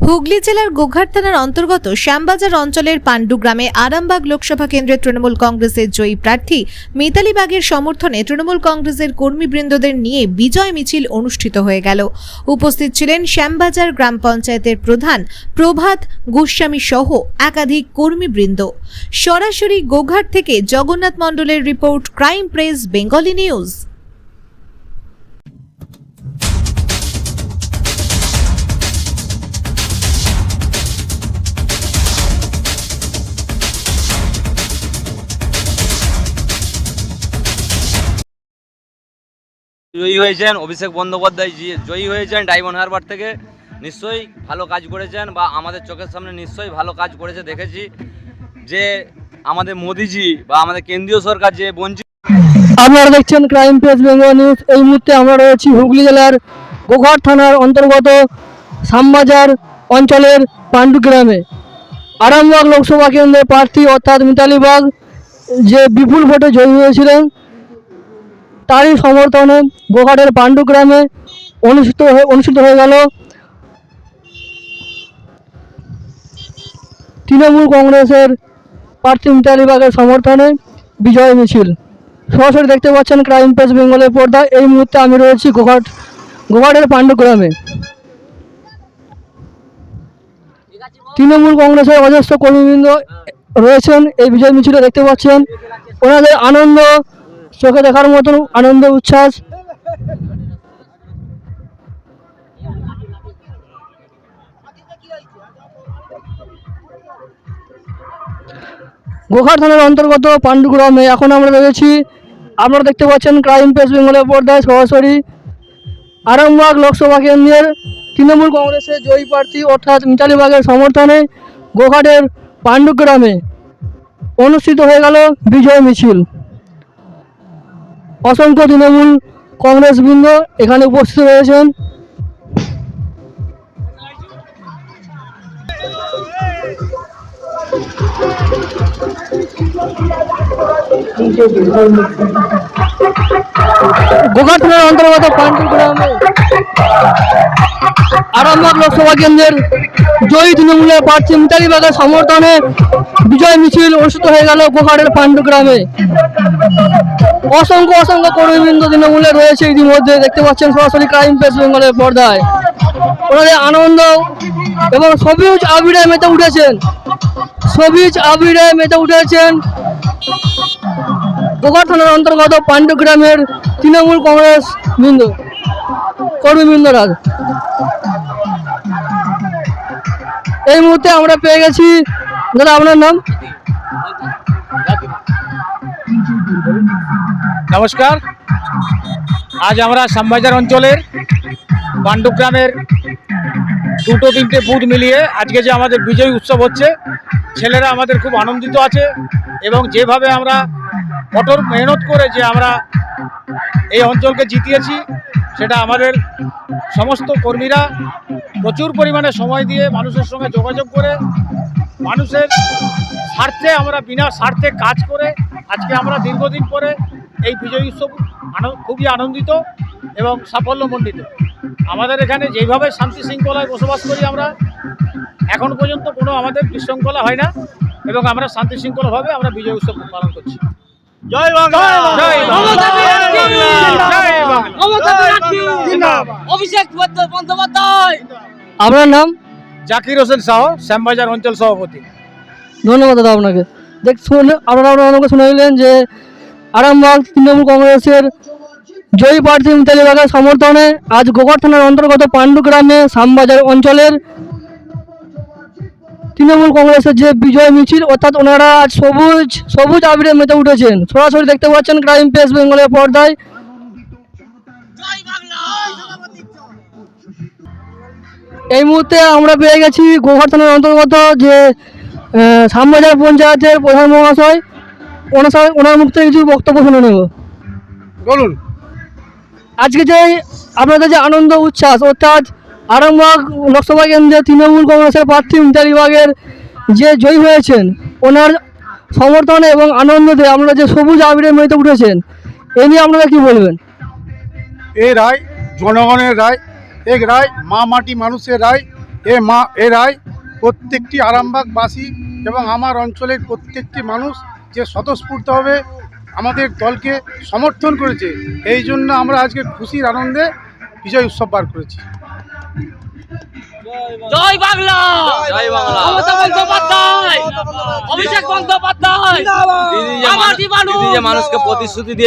হুগলি জেলার গোঘাট থানার অন্তর্গত শ্যামবাজার অঞ্চলের পাণ্ডু গ্রামে আরামবাগ লোকসভা কেন্দ্রের তৃণমূল কংগ্রেসের জয়ী প্রার্থী মিতালি বাগের সমর্থনে তৃণমূল কংগ্রেসের কর্মীবৃন্দদের নিয়ে বিজয় মিছিল অনুষ্ঠিত হয়ে গেল। উপস্থিত ছিলেন শ্যামবাজার গ্রাম পঞ্চায়েতের প্রধান প্রভাত গোস্বামী সহ একাধিক কর্মীবৃন্দ। সরাসরি গোঘাট থেকে জগন্নাথ মণ্ডলের report, crime press Bengali news. জয়ী হয়েছেন অভিষেক বন্দ্যোপাধ্যায় জয়ী হয়েছেন ডায়মন্ড হারবার থেকে। নিশ্চয়ই ভালো কাজ করেছেন বা আমাদের চোখের সামনে নিশ্চয়ই ভালো কাজ করেছে। দেখেছি যে আমাদের মোদিজি বা আমাদের কেন্দ্রীয় সরকার যে বঞ্চিত। আপনারা দেখছেন ক্রাইম প্রেস বেঙ্গল নিউজ। এই মুহূর্তে আমরা রয়েছি হুগলি জেলার গোঘাট থানার অন্তর্গত শ্যামবাজার অঞ্চলের পাণ্ডু গ্রামে। আরামবাগ লোকসভা কেন্দ্রের প্রার্থী অর্থাৎ মিতালি বাগ যে বিপুল ভোটে জয়ী হয়েছিলেন, তারই সমর্থনে গোঘাটের পাণ্ডু গ্রামে অনুষ্ঠিত হয়ে গেল তৃণমূল কংগ্রেসের প্রার্থী মিতালি বাগের সমর্থনে বিজয় মিছিল। সরাসরি দেখতে পাচ্ছেন ক্রাইম প্রেস বেঙ্গলের পর্দায়। এই মুহূর্তে আমি রয়েছি গোঘাটের পাণ্ডু গ্রামে। তৃণমূল কংগ্রেসের অজস্র কর্মীবৃন্দ রয়েছেন এই বিজয় মিছিলে, দেখতে পাচ্ছেন ওনাদের আনন্দ, চোখে দেখার মতন আনন্দ উচ্ছ্বাস। গোঘাট থানার অন্তর্গত পাণ্ডু গ্রামে এখন আমরা রয়েছি। আপনারা দেখতে পাচ্ছেন ক্রাইম প্রেস বেঙ্গলের পর্দায় সরাসরি আরামবাগ লোকসভা কেন্দ্রের তৃণমূল কংগ্রেসের জয়ী প্রার্থী অর্থাৎ মিতালি বাগের সমর্থনে গোঘাটের পাণ্ডু গ্রামে অনুষ্ঠিত হয়ে গেল বিজয় মিছিল। অসংখ্য তৃণমূল কংগ্রেস বৃন্দ এখানে উপস্থিত রয়েছেন। গোঘাট থানার অন্তর্গত পাণ্ডু গ্রামে আরামবাগ লোকসভা কেন্দ্রের জয়ী তৃণমূলের প্রার্থী মিতালি বাগের সমর্থনে বিজয় মিছিল অনুষ্ঠিত হয়ে গেল গোঘাটের পাণ্ডু গ্রামে। অসংখ্য কর্মীবৃন্দ তৃণমূলে রয়েছে ইতিমধ্যে, দেখতে পাচ্ছেন সরাসরি ক্রাইম প্রেস বেঙ্গলের পর্দায়। ওনাদের আনন্দ এবং সবুজ আবিরে মেতে উঠেছেন গোঘাট থানার অন্তর্গত পাণ্ডু গ্রামের তৃণমূল কংগ্রেস কর্মীবৃন্দরা। এই মুহূর্তে আমরা পেয়ে গেছি, দাদা আপনার নাম? নমস্কার। আজ আমরা শ্যামবাজার অঞ্চলের পাণ্ডু গ্রামের দুটো তিনটে বুথ মিলিয়ে আজকে যে আমাদের বিজয় উৎসব হচ্ছে, ছেলেরা আমাদের খুব আনন্দিত আছে এবং যেভাবে আমরা কঠোর মেহনত করে যে আমরা এই অঞ্চলকে জিতিয়েছি, সেটা আমাদের সমস্ত কর্মীরা প্রচুর পরিমাণে সময় দিয়ে মানুষের সঙ্গে যোগাযোগ করে মানুষের স্বার্থে আমরা বিনা স্বার্থে কাজ করে আজকে আমরা দীর্ঘদিন পরে এই বিজয় উৎসব খুবই আনন্দিত এবং সাফল্যমণ্ডিত। আমাদের এখানে যেভাবে শান্তি শৃঙ্খলায় বসবাস করি আমরা, এখন পর্যন্ত কোনো আমাদের বিশৃঙ্খলা হয় না এবং আমরা শান্তি শৃঙ্খলাভাবে আমরা বিজয় উৎসব পালন করছি। জয় বাংলা, জয় বাংলা। অভিষেক বন্দ্যোপাধ্যায়। আপনার নাম? জাকির হোসেন সাহ, শ্যামবাজার অঞ্চল সভাপতি। ধন্যবাদ দাদা আপনাকে। আপনারা আমাকে শুনে নিলেন যে আরামবাগ তৃণমূল কংগ্রেসের জয়ী প্রার্থী মিতালি বাগের সমর্থনে আজ গোঘাট থানার অন্তর্গত পাণ্ডু গ্রামে শ্যামবাজার অঞ্চলের তৃণমূল কংগ্রেসের যে বিজয় মিছিল, অর্থাৎ ওনারা আজ সবুজ আবিরে মেতে উঠেছেন। সরাসরি দেখতে পাচ্ছেন ক্রাইম প্রেস বেঙ্গলের পর্দায়। এই মুহূর্তে আমরা পেয়ে গেছি গোঘাট থানার অন্তর্গত যে শ্যামবাজার পঞ্চায়েতের প্রধান মহাশয়। ওনার মুখ থেকে কিছু বক্তব্য শুনে নেব। বলুন। আজকে যে আপনাদের যে আনন্দ উচ্ছ্বাস, অর্থাৎ আরামবাগ লোকসভা কেন্দ্রে তৃণমূল কংগ্রেসের প্রার্থী মিতালি বাগের যে জয়ী হয়েছেন, ওনার সমর্থনে এবং আনন্দতে আপনারা যে সবুজ আবিরে মেতে উঠেছেন, এ নিয়ে আপনারা কি বলবেন? এই রায় জনগণের রায়, এক রায় মা মাটি মানুষের রায়, এরাই প্রত্যেকটি আরামবাগবাসী এবং আমার অঞ্চলের প্রত্যেকটি মানুষ যে স্বতঃস্ফূর্তভাবে আমাদের দলকে সমর্থন করেছে, এই জন্য আমরা আজকে খুশির আনন্দে বিজয় উৎসব পার করেছি। জয় বাংলা, জয় বাংলা। মমতা বন্দ্যোপাধ্যায়, অভিষেক বন্দ্যোপাধ্যায়, দিদি যে আমার জীবাণু। দিদি যে মানুষকে প্রতিশ্রুতি দিয়ে